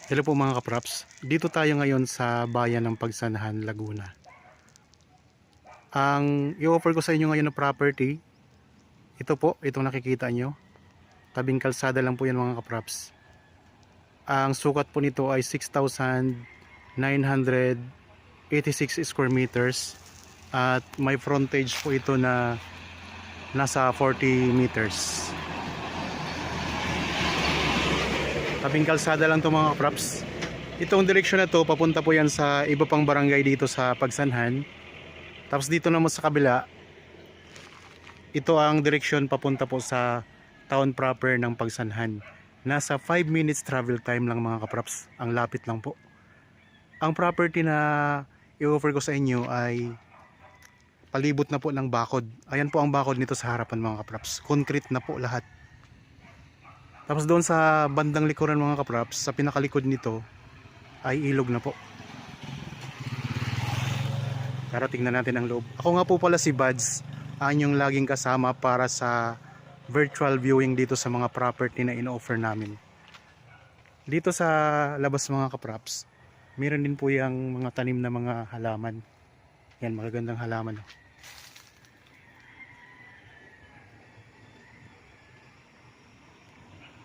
Hello po mga kapraps. Dito tayo ngayon sa bayan ng Pagsanahan, Laguna. Ang i-offer ko sa inyo ngayon na property, ito po, itong nakikita nyo. Tabing kalsada lang po yan mga kapraps. Ang sukat po nito ay 6,986 square meters. At may frontage po ito na nasa 40 meters. Tabing kalsada lang to mga kapraps. Itong direksyon na to, papunta po yan sa iba pang barangay dito sa Pagsanhan. Tapos dito naman sa kabila, ito ang direksyon papunta po sa town proper ng Pagsanhan. Nasa 5 minutes travel time lang mga kapraps. Ang lapit lang po. Ang property na i-offer ko sa inyo ay palibot na po ng bakod. Ayan po ang bakod nito sa harapan mga kapraps. Concrete na po lahat. Tapos doon sa bandang likuran mga kapraps, sa pinakalikod nito ay ilog na po. Tara tingnan natin ang loob. Ako nga po pala si Buds, ang yung laging kasama para sa virtual viewing dito sa mga property na ino-offer namin. Dito sa labas mga kapraps, meron din po yung mga tanim na mga halaman. Yan, magagandang halaman.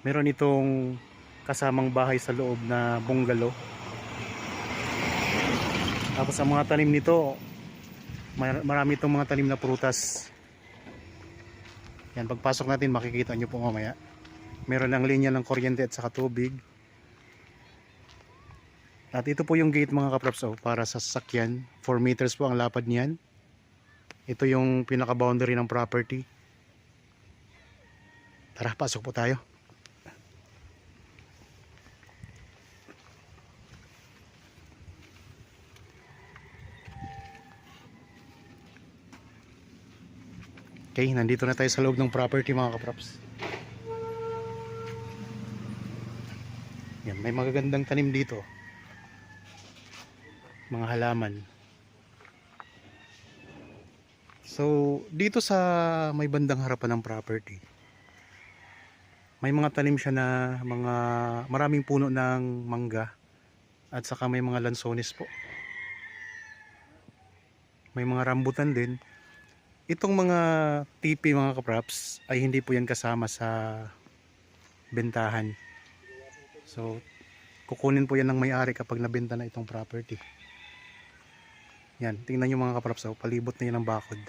Meron itong kasamang bahay sa loob na bungalow. Tapos ang mga tanim nito, marami itong mga tanim na prutas. Yan, pagpasok natin makikita nyo po mamaya. Meron ng linya ng kuryente at saka tubig. At ito po yung gate mga kapraps para sa sasakyan. 4 meters po ang lapad niyan. Ito yung pinaka boundary ng property. Tara, pasok po tayo. Okay, nandito na tayo sa loob ng property mga kapraps. Yan, may magagandang tanim dito. Mga halaman. So, dito sa may bandang harapan ng property, may mga tanim siya na maraming puno ng mangga at saka may mga lansones po. May mga rambutan din. Itong mga tipi mga kapraps ay hindi po yan kasama sa bentahan. So, kukunin po yan ng may-ari kapag nabenta na itong property. Yan, tingnan nyo mga kapraps, palibot na yan ng bakod.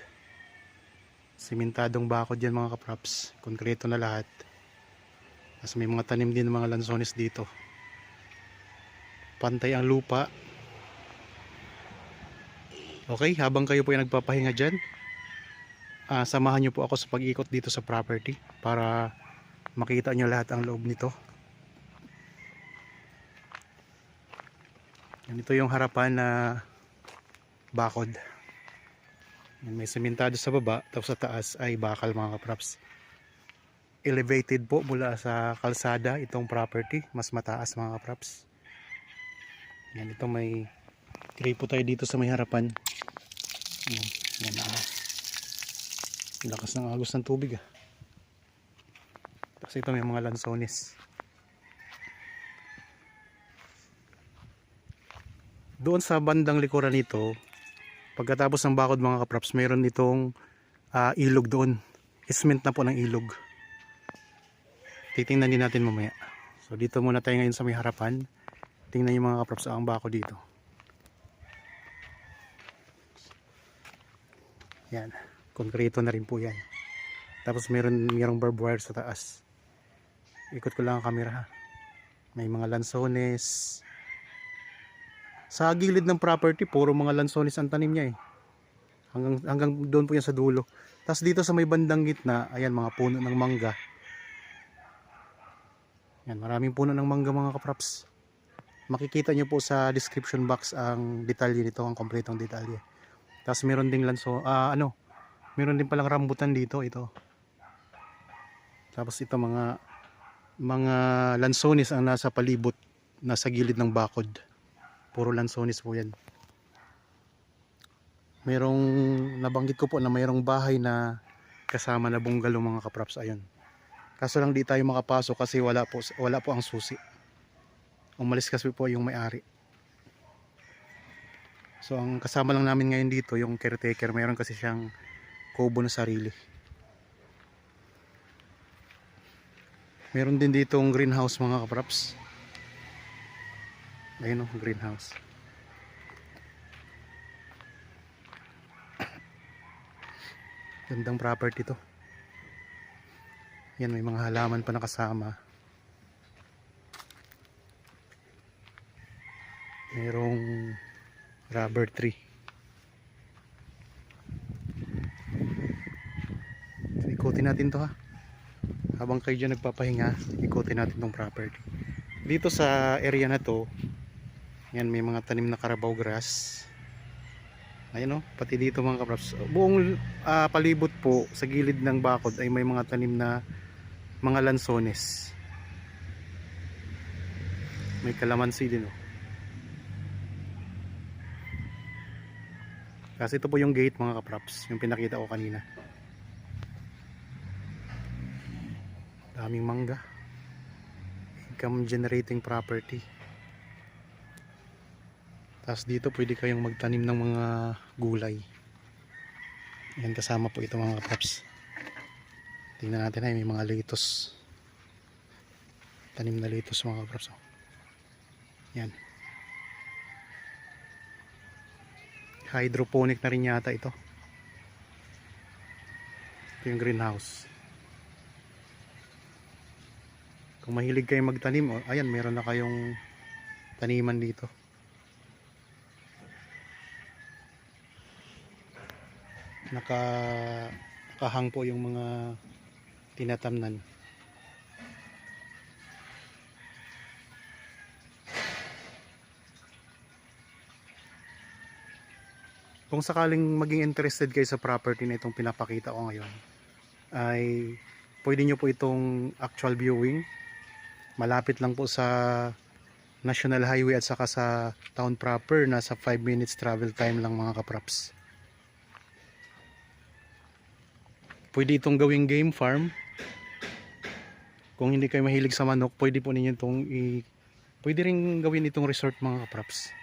Simentadong bakod yan mga kapraps. Konkreto na lahat. Tapos may mga tanim din ng mga lansones dito. Pantay ang lupa. Okay, habang kayo po ay nagpapahinga dyan, samahan nyo po ako sa pag-ikot dito sa property para makita nyo lahat ang loob nito. Ito yung harapan na bakod. May sementado sa baba, tapos sa taas ay bakal mga kapraps. Elevated po mula sa kalsada itong property, mas mataas mga kapraps. Yan, ito may tray po tayo dito sa may harapan. Yan, lakas ng agos ng tubig Tapos ito may mga lansones. Doon sa bandang likuran nito, pagkatapos ng bakod mga kapraps, mayroon itong ilog doon. Isment na po ng ilog. Titingnan din natin mamaya. So dito muna tayo ngayon sa may harapan. Tingnan yung mga kapraps ang bako dito. Yan, konkreto na rin po yan. Tapos mayroong barbed wire sa taas. Ikot ko lang ang camera May mga lansones. Sa gilid ng property, puro mga lansones ang tanim niya hanggang doon po yan sa dulo. Tapos dito sa may bandang gitna, ayan mga puno ng mangga. Yan, maraming puno ng mangga mga kapraps. Makikita nyo po sa description box ang detalye nito, ang kompletong detalye. Tapos meron ding meron din palang rambutan dito, ito. Tapos ito mga lansones ang nasa palibot, nasa gilid ng bakod. Puro lansones po yan. Merong nabanggit ko po na mayroong bahay na kasama na bungalow mga kapraps, ayun. Kaso lang di tayo makapasok kasi wala po ang susi. Umalis kasi po yung may-ari. So ang kasama lang namin ngayon dito yung caretaker, mayroon kasi siyang kubo na sarili. Meron din dito ang greenhouse mga kapraps. Ayun o, greenhouse. Gandang property to. Yan, may mga halaman pa nakasama. Merong rubber tree. So, ikutin natin to ha. Habang kayo dyan nagpapahinga, ikutin natin tong property. Dito sa area na to, yan, may mga tanim na Carabao grass. Ayun o, pati dito mga kapraps. Buong palibot po sa gilid ng bakod ay may mga tanim na mga lansones. May kalamansi din o. Kasi ito po yung gate mga kapraps, yung pinakita ko kanina. Daming mangga. Income generating property. Tapos dito pwede kayong magtanim ng mga gulay. Yan, kasama po ito mga kapraps. Tingnan natin ay may mga lettuce. Tanim na lettuce mga kapraps. Yan. Hydroponic na rin yata ito. Ito yung greenhouse. Kung mahilig kayong magtanim, ayan, meron na kayong taniman dito. Nakahang po yung mga tinatamnan. Kung sakaling maging interested kayo sa property na itong pinapakita ko ngayon, ay pwede nyo po itong actual viewing. Malapit lang po sa National Highway at saka sa town proper. Nasa 5 minutes travel time lang mga kapraps. Pwede itong gawing game farm. Kung hindi kayo mahilig sa manok, pwede po ninyo itong pwede rin gawin itong resort mga kapraps.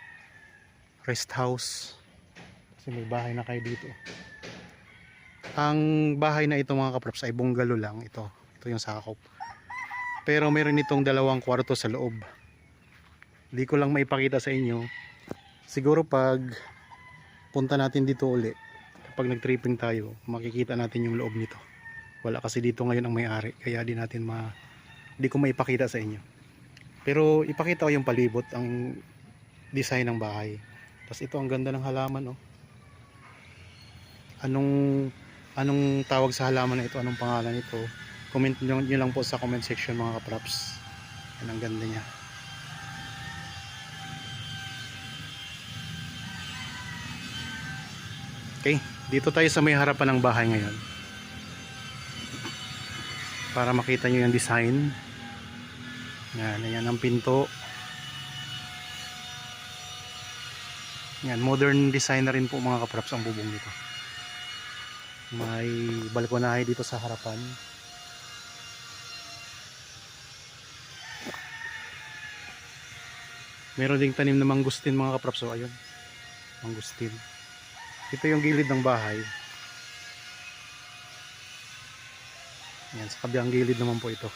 Rest house. Kasi may bahay na kayo dito. Ang bahay na ito mga kapraps ay bungalow lang. Ito yung sakop. Pero meron itong 2 kwarto sa loob. Hindi ko lang maipakita sa inyo. Siguro pag punta natin dito uli, kapag nag-tripping tayo, makikita natin yung loob nito. Wala kasi dito ngayon ang may-ari, kaya di ko maipakita sa inyo. Pero ipakita ko yung palibot, ang design ng bahay. Tapos ito, ang ganda ng halaman, oh. Anong tawag sa halaman na ito? Anong pangalan nito? Comment nyo lang po sa comment section mga kapraps. Yan, ang ganda niya. Okay, dito tayo sa may harapan ng bahay ngayon. Para makita nyo yung design. Yan, ayan ang pinto. Yan, modern design na rin po mga kapraps ang bubong nito. May balkonahe dito sa harapan. Meron ding tanim na mangustin mga kapraps. So ayun, mangustin. Ito yung gilid ng bahay. Yan, sa kabilang gilid naman po ito.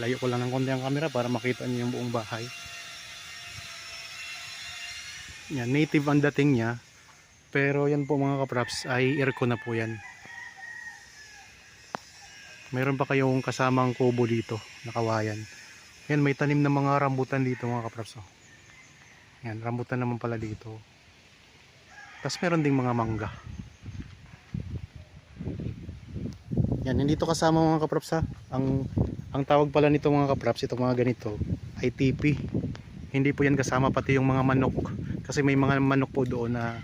Layo ko lang ng konti ang camera para makita niyo yung buong bahay. Yan, native ang dating niya. Pero yan po mga kapraps ay aircon na po yan. Mayroon pa kayong kasamang kubo dito, nakawayan. Yan, may tanim na mga rambutan dito mga kapraps. Yan, rambutan naman pala dito. Tapos meron ding mga mangga. Yan, hindi to kasama mga kapraps ha. Ang tawag pala nito mga kapraps, itong mga ganito ay tipi. Hindi po yan kasama pati yung mga manok. Kasi may mga manok po doon na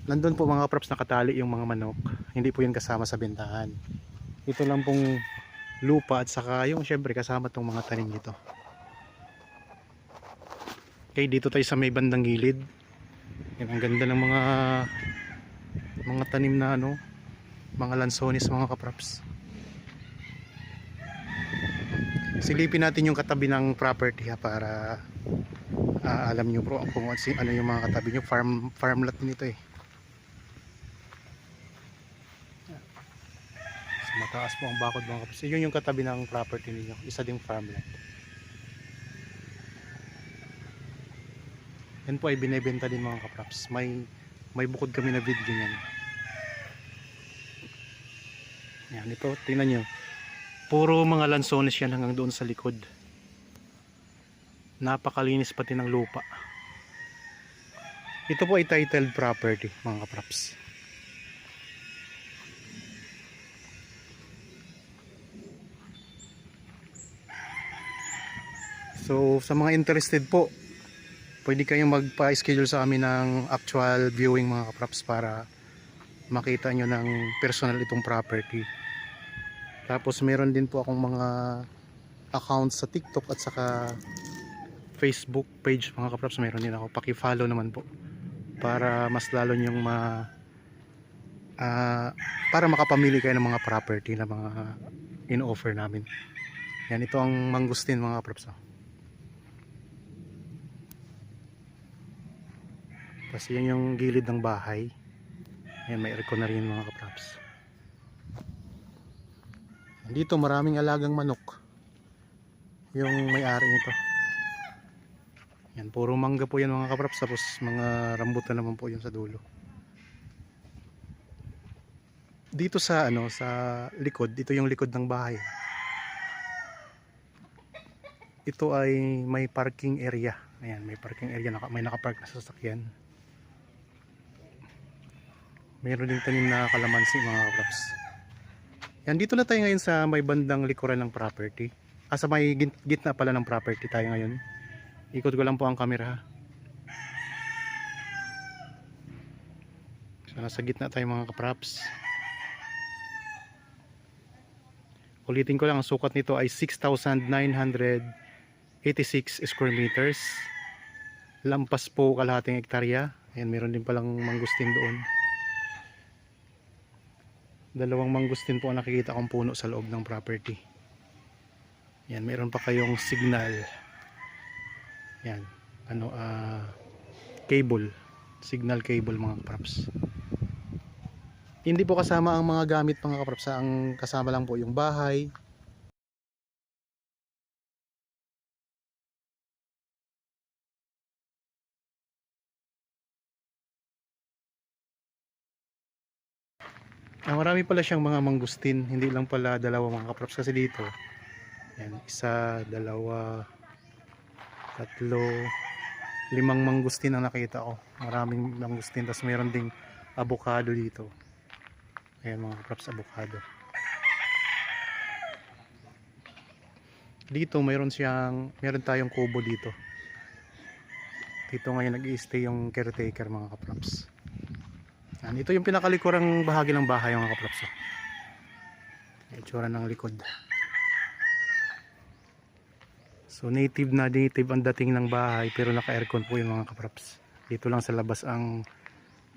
nandun po mga kapraps, nakatali yung mga manok. Hindi po yan kasama sa bentahan. Ito lang pong lupa at saka yung syempre kasama tong mga tanim dito. Okay, dito tayo sa may bandang gilid. Yan, ang ganda ng mga tanim na mga lansones mga kapraps. Silipin natin yung katabi ng property ha, para alam nyo bro kung ano yung mga katabi nyo. Farmland din ito eh. So, mataas po ang bakod mga kapraps. Yun yung katabi ng property ninyo. Isa ding farmland. Yan po ay binebenta din mga kapraps. May bukod kami na video niyan. Yan, ito, tingnan nyo. Puro mga lansones yan hanggang doon sa likod. Napakalinis pati ng lupa. Ito po ay titled property mga kapraps. So sa mga interested po, pwede kayong magpa-schedule sa amin ng actual viewing mga kapraps para makita nyo ng personal itong property. Tapos meron din po akong mga accounts sa TikTok at saka Facebook page mga kapraps. Meron din ako, paki-follow naman po para mas lalo nyong para makapamili kayo ng mga property na mga in-offer namin. Yan, ito ang mangustin mga kapraps. Kasi yan yung gilid ng bahay. Ayan, may aircon na rin mga kapraps. Dito maraming alagang manok yung may-ari nito. Yan, puro mangga po yan mga kapraps. Tapos mga rambutan naman po yun sa dulo. Dito sa sa likod, ito yung likod ng bahay. Ito ay may parking area. Ayan, may parking area, may nakapark na sasakyan. Mayroon din tanim na kalamansi mga kapraps. Yan, dito na tayo ngayon sa may bandang likuran ng property. Sa may gitna pala ng property tayo ngayon. Ikot ko lang po ang camera. So, nasa gitna tayo mga kapraps. Ulitin ko lang, ang sukat nito ay 6,986 square meters. Lampas po kalahating hektarya. Ayan, meron din palang mangustin doon. Dalawang mangustin po ang nakikita kong puno sa loob ng property. Yan, meron pa kayong signal. Yan, cable, signal cable mga kapraps. Hindi po kasama ang mga gamit mga kapraps, ang kasama lang po yung bahay. Marami pala siyang mga mangustin, hindi lang pala dalawa mga kapraps, kasi dito yan, isa, dalawa, tatlo, 5 mangustin ang nakita ko. Maraming mangustin, tapos mayroon ding avocado dito. Ayan mga kapraps, avocado. Dito meron tayong kubo dito. Dito ngayon nag-i-stay yung caretaker mga kapraps. Yan, ito yung pinakalikurang bahagi ng bahay mga kapraps. Itsura ng likod. So native ang dating ng bahay, pero naka-aircon po yung mga kapraps. Dito lang sa labas ang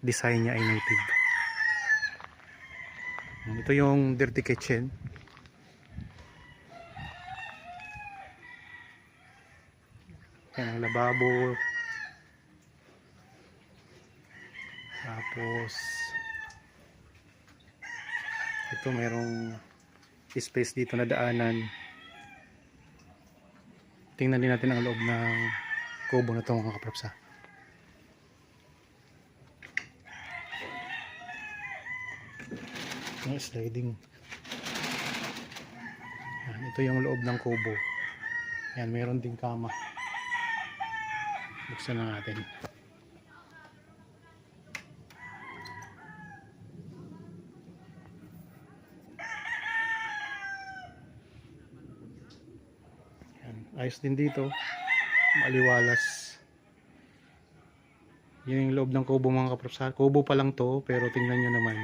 design niya ay native. Ito yung dirty kitchen. Yan ang lababo. Tapos ito merong space dito na daanan. Tingnan din natin ang loob ng kubo na ito mga kapraps. Sliding. Yan, ito yung loob ng kubo. Yan, meron ding kama. Buksan na natin. Yan, ayos din dito. Maliwalas. Yun yung loob ng kubo mga kapraps. Kubo pa lang to, pero tingnan nyo naman.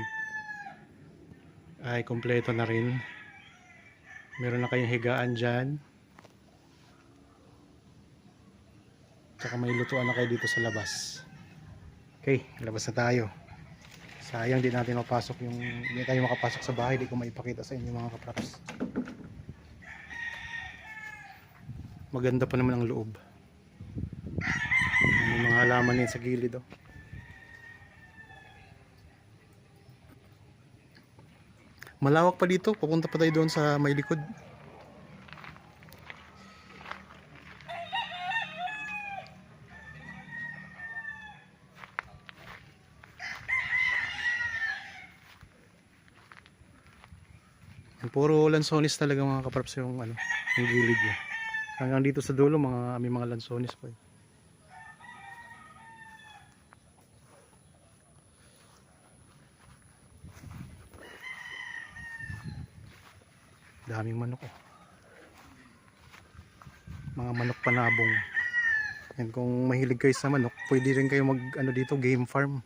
Ay kompleto na rin. Meron na kayong higaan dyan. Tsaka may lutuan na kayo dito sa labas. Okay, labas na tayo. Sayang di natin mapasok hindi tayo makapasok sa bahay. Di ko maipakita sa inyo mga kapraps. Maganda pa naman ang loob. May mga halaman din sa gilid, oh. Malawak pa dito, papunta pa tayo doon sa may likod. Puro lansones talaga mga kapraps yung ano, yung gilid niya. Hanggang dito sa dulo may mga lansones pa. Daming manok, oh. Mga manok panabong. Yan, kung mahilig kayo sa manok, pwede rin kayo mag ano dito, game farm.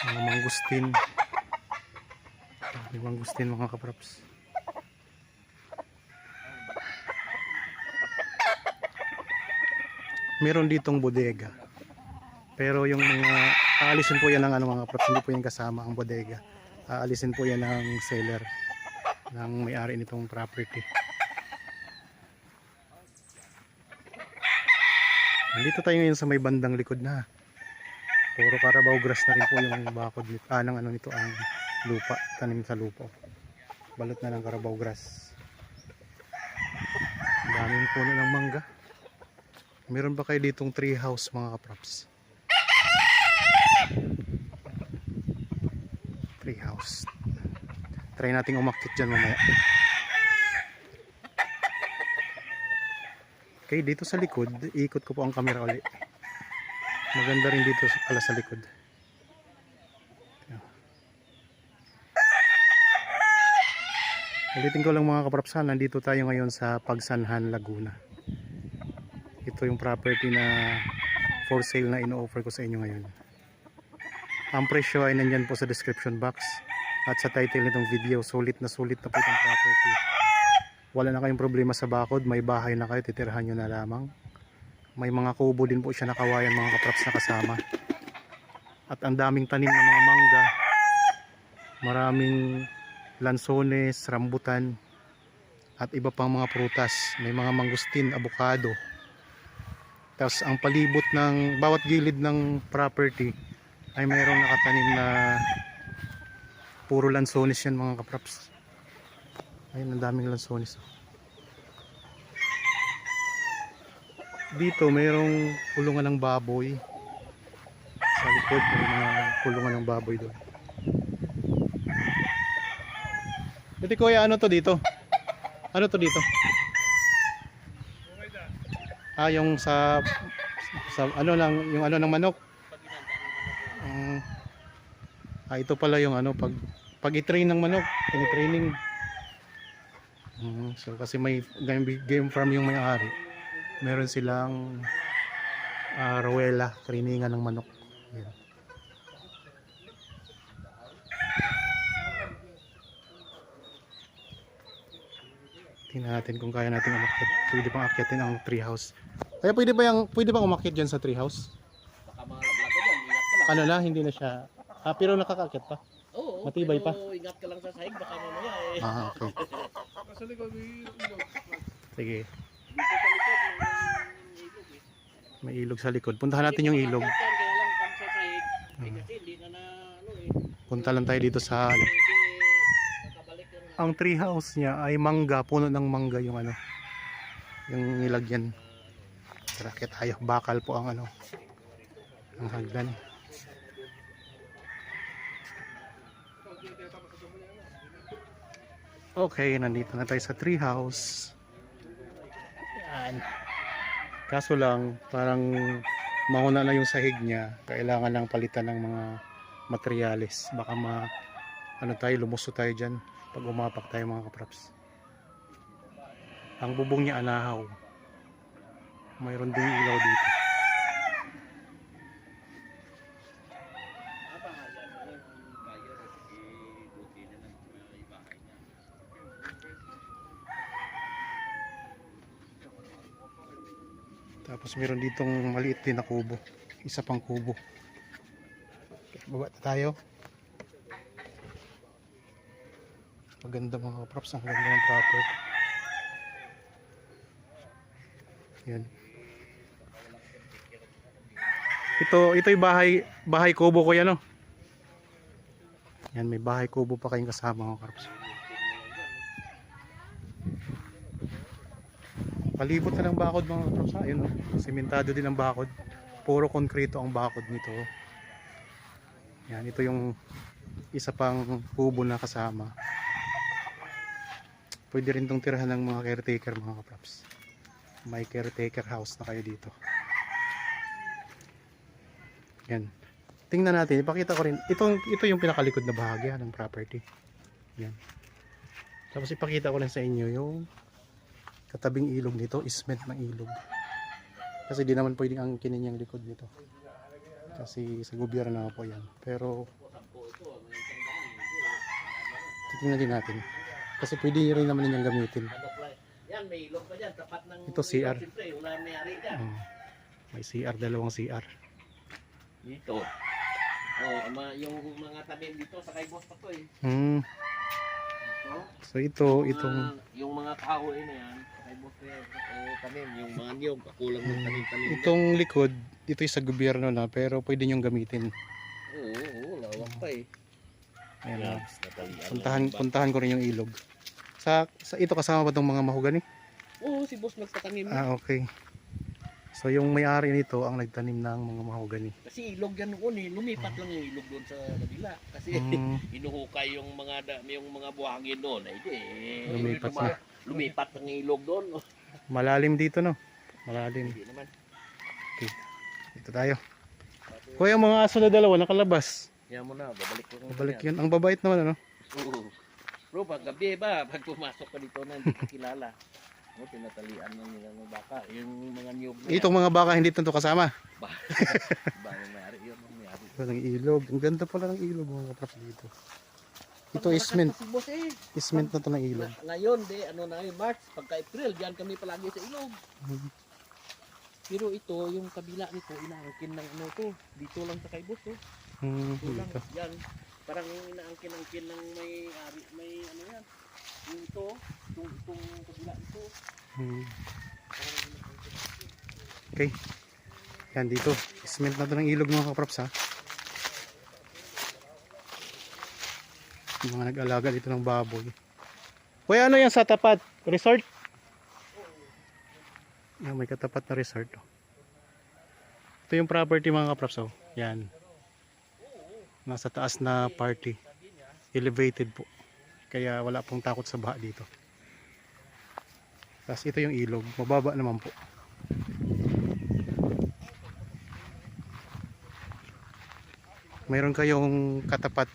Mga mangustin. May mangustin mga kapraps. Meron ditong bodega. Pero yung mga aalisin po yan ng ano mga kapraps, hindi po yan kasama ang bodega. Aalisin po yan ng seller, ng may-ari nitong property. Nandito tayo ngayon sa may bandang likod na. Puro Carabao grass na rin po yung bakod nito. Ng ano nito ang lupa, tanim sa lupa. Balot na ng Carabao grass. Daming puno ng mangga. Meron ba kayo ditong tree house mga kapraps? Tree house. Try nating umakyat dyan mamaya. Okay, dito sa likod, iikot ko po ang camera ulit. Maganda rin dito pala sa likod. Ulitin ko lang mga kaprapsan, nandito tayo ngayon sa Pagsanhan, Laguna. Ito yung property na for sale na ino-offer ko sa inyo ngayon. Ang presyo ay nandyan po sa description box at sa title nitong video. Sulit na po itong property. Wala na kayong problema sa bakod, may bahay na kayo, titirhan nyo na lamang. May mga kubo din po siya na kawayan mga kapraps na kasama. At ang daming tanim ng mga mangga. Maraming lansones, rambutan at iba pang mga prutas. May mga mangustin, abukado. Tapos ang palibot ng bawat gilid ng property ay mayroong nakatanim na puro lansones yan mga kapraps. Ayun, ang daming lansones. Dito mayroong kulungan ng baboy. Sa likod may mga kulungan ng baboy doon. Ito kuya, ano to dito? Ano to dito? Yung sa ano lang, yung ano ng manok. Ito pala yung ano pag i-train ng manok, ini-training. So kasi may game farm yung may-ari. Meron silang rowela, trainingan ng manok. Yan. Tingnan natin kung kaya natin umakyat. Pwede bang akyatin ang treehouse. Kaya pwede bang umakyat dyan sa treehouse? Baka malaglag ka dyan, ingat ka lang. Ano na, hindi na siya. Pero nakakaakyat pa. Oo, matibay pa. pero ingat ka lang sa sahig, baka mamaya Okay. Sa likod may ilog. Sige. Dito sa likod may ilog eh. May ilog sa likod. Puntahan natin yung ilog. Kaya lang pag sa sahig, kasi hindi na ano eh. Punta lang tayo dito sa ano. Kasi nakabalik yun na. Ang treehouse niya ay mangga, puno ng mangga yung ano. Yung nilagyan. Tara, kaya tayo. Bakal po ang ano. Ang hagdan. Okay, nandito na tayo sa treehouse. Yan. Kaso lang, parang mauna na yung sahig niya. Kailangan lang palitan ng mga materyales. Baka ano tayo, lumuso tayo dyan pag umapak tayo mga kapraps. Ang bubong niya anahaw. Mayroon ding ilaw dito. Tapos meron ditong maliit din na kubo. Isa pang kubo. Okay, baba na tayo. Maganda mga kaprops, ang ganda ng property. Yan. Ito yung bahay kubo ko yan, no? Yan, may bahay kubo pa kayong kasama mga kaprops. Palibot na ng bakod mga kaprops. Ayun, no? Simentado din ang bakod. Puro konkreto ang bakod nito. Yan, ito yung isa pang kubo na kasama. Pwede rin itong tirahan ng mga caretaker mga kaprops. May caretaker house na kayo dito. Yan. Tingnan natin, ipakita ko rin. Ito yung pinakalikod na bahagi ng property. Yan. Tapos ipakita ko rin sa inyo yung katabing ilog nito, ismet ng ilog. Kasi di naman pwedeng angkinin yung likod nito. Kasi sa gobyerno na po yan. Pero titingnan din natin. Kasi pwede rin naman ninyang gamitin. Yan, may ilog pa dyan. Tapat ng Ito CR. Siyempre, wala may-ari dyan. May CR, dalawang CR. Dito. Yung mga tanim dito, sa kay boss pa to eh. So itong Yung mga kahoy na yan, sa kay boss na yan, tanim. Yung mga niyog, kakulang ng tanim-tanim. itong likod, ito yung sa gobyerno na pero pwede nyong gamitin. Oo, lawak pa eh. Ayan, Natalian. puntahan ko rin yung ilog. Sa ito kasama ba itong mga mahogani? Oo, si boss nagtatanim. Okay. So yung may-ari nito ang nagtanim ng mga mahogani. Kasi ilog yan noon eh. Lumipat lang yung ilog doon sa kabila. Kasi inuhukay yung mga buhangin doon. Ay di. Lumipat na. Lumipat ang ilog doon. Malalim dito, no? Malalim. Hindi naman. Okay. Dito tayo. Kuya, mga aso na dalawa nakalabas. Yan mo na, babalik ko. Babalik yun. Ang babait naman, ano? Oo. Bro, pag gabi ba, pag pumasok ka dito na hindi ka kilala. Tinatalian ng nila ng baka. Yung mga niyog na Itong mga baka hindi ito kasama. ba yung mayari yun, ang mayari. Ito ng ilog. Ang ganda pala ng ilog mga kaprops dito. Ito isment. Si boss eh. Isment na ito ng ilog. Ngayon, ano na yun, March, pagka April, diyan kami palagi sa ilog. Pero ito, yung kabila nito, inaangkin ng ano to. Dito lang sa kay boss, oh. Dito lang, Dito. yan. Parang inaangkin-angkin ng may ano yan. Yung ito, itong kabila ito. Okay. Yan dito. Isment na ito ng ilog mga kaprops, ha. Yung mga nag-alaga dito ng baboy. Kuya, ano yan sa tapat? Resort? Yan, may katapat na resort, oh. Ito yung property mga kaprops, oh. Yan. Nasa taas na party. Elevated po. Kaya wala pong takot sa baha dito. Tapos ito yung ilog. Mababa naman po. Mayroon kayong katapat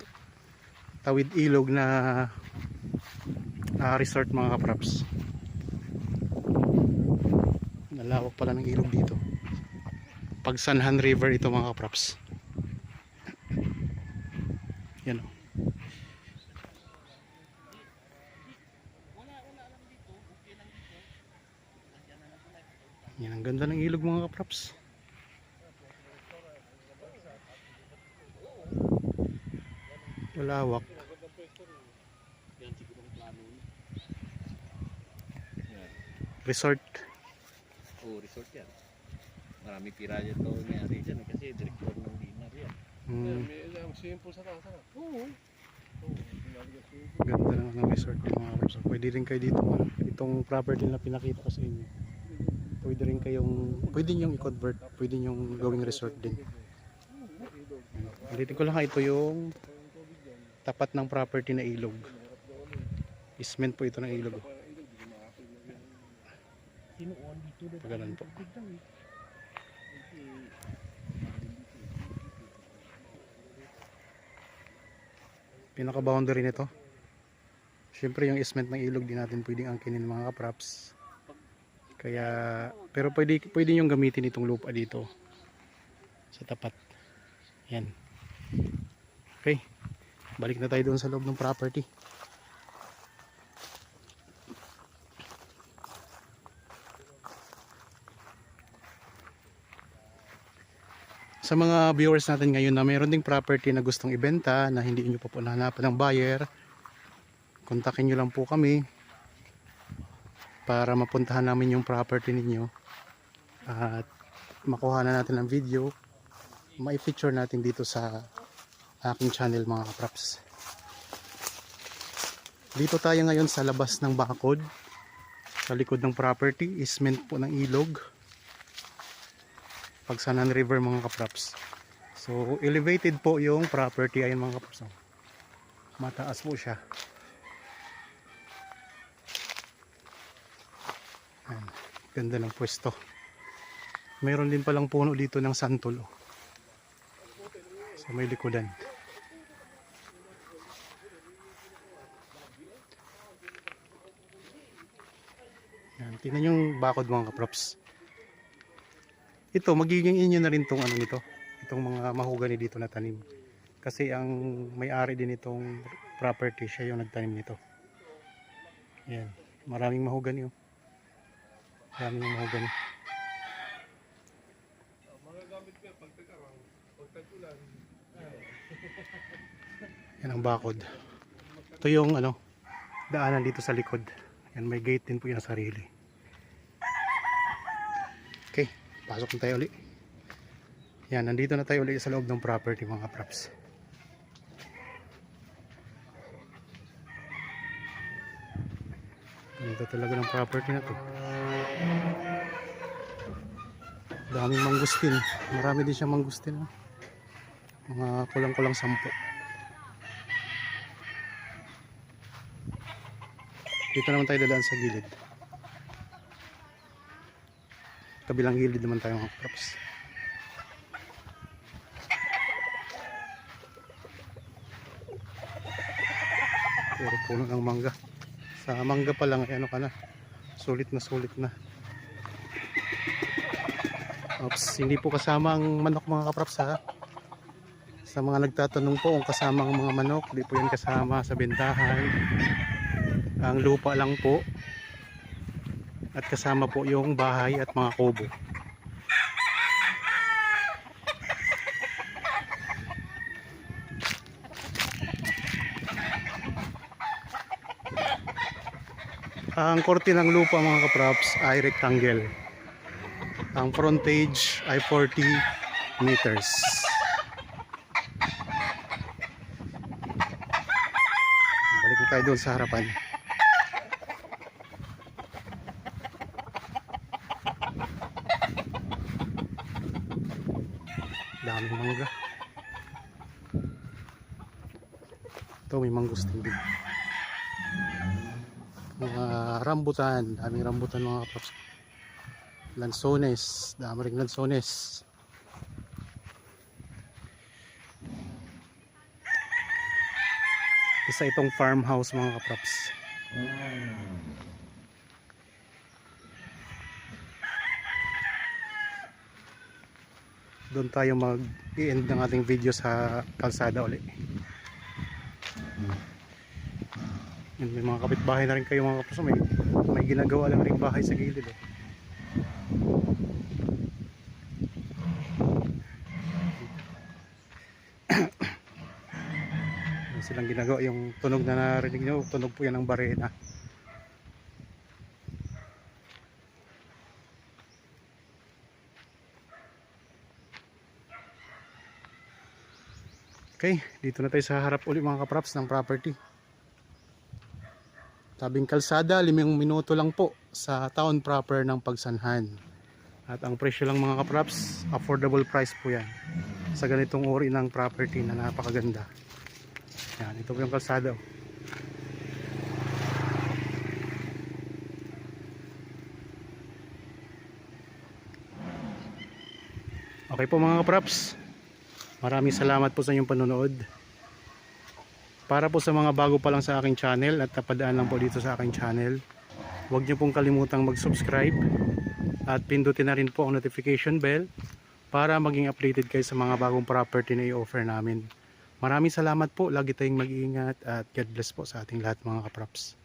tawid ilog na resort mga kaprops. Nalawak pala ng ilog dito. Pagsanhan River ito mga kaprops. Yan o. Yan, ang ganda ng ilog mga kaprops. Malawak. Yan siguro ang plano. Resort. Oo, resort yan. Marami pira dyan to may-ari dyan kasi direktor ng dinar yan. Ang swimming pool sa taas, ano? Oo. Ganda naman ng resort yung mga kaprops. Pwede rin kayo dito. Itong property na pinakita ko sa inyo. Pwede rin yung i-convert. Pwede yung gawing resort din. Ulitin ko lang ito yung tapat ng property na ilog. Isment po ito ng ilog. Pagalan po. Pinaka-boundary nito. Siyempre yung isment ng ilog din natin pwedeng angkinin mga kaprops. Kaya, pero pwede yung gamitin itong lupa dito. Sa tapat. Yan. Okay. Balik na tayo doon sa loob ng property. Sa mga viewers natin ngayon na mayroon ding property na gustong ibenta na hindi nyo pa po nahanapan ng buyer, kontakin nyo lang po kami para mapuntahan namin yung property ninyo at makuha na natin ang video, mai-feature natin dito sa aking channel mga kapraps. Dito tayo ngayon sa labas ng bakod, sa likod ng property, isment po ng ilog, Pagsanan River mga kapraps. So elevated po yung property, ayun mga kapraps, mataas po siya. Ayan, ganda ng pwesto. Mayroon din palang puno dito ng santol sa may likodan. Yan, tingnan yung bakod mga kaprops. Ito magiging inyo na rin tong ano nito, itong mga mahogany dito na tanim. Kasi ang may-ari din itong property, siya yung nagtanim nito. Yan, maraming mahogany oh. Maraming mahogany. Yan ang bakod. Ito yung ano, daanan dito sa likod. Yan, may gate din po yung sarili. Okay, pasok na tayo ulit. Yan, nandito na tayo ulit sa loob ng property mga props. Ganito talaga ng property na to. Daming mangustin. Marami din siyang mangustin. Mga kulang-kulang 10. Dito naman tayo dadaan sa gilid. Kabilang gilid naman tayo mga props. Puro puno ng mangga. Sa mangga pa lang, ano ka na, sulit na sulit na. Oops, hindi po kasama ang manok mga kapraps ha. Sa mga nagtatanong po kung kasama ang mga manok, di po yan kasama sa bentahan. Ang lupa lang po at kasama po yung bahay at mga kubo. Ang korte ng lupa mga kaprops ay rectangle. Ang frontage ay 40 meters. Balik na tayo doon sa harapan. Daming mangga. Ito may mangustin din. Mga rambutan, daming rambutan mga kaprops. Lansones, dami ring lansones. Isa itong farmhouse mga kaprops. Doon tayo mag-i-end ng ating video sa kalsada ulit. May mga kapitbahay na rin kayo mga kaprops. May ginagawa lang rin bahay sa gilid eh. Silang ginagawa yung tunog na narinig nyo, tunog po yan ng barena. Okay, dito na tayo sa harap ulit mga kaprops ng property. Tabing kalsada, 5 minuto lang po sa town proper ng Pagsanhan. At ang presyo lang mga kaprops, affordable price po yan sa ganitong uri ng property na napakaganda. Yan, ito po yung kalsada. Okay po mga kaprops, maraming salamat po sa inyong panonood. Para po sa mga bago pa lang sa aking channel at napadaan lang po dito sa aking channel, huwag niyo pong kalimutang mag-subscribe at pindutin na rin po ang notification bell para maging updated kayo sa mga bagong property na i-offer namin. Maraming salamat po, lagi tayong mag-iingat at God bless po sa ating lahat mga kaprops.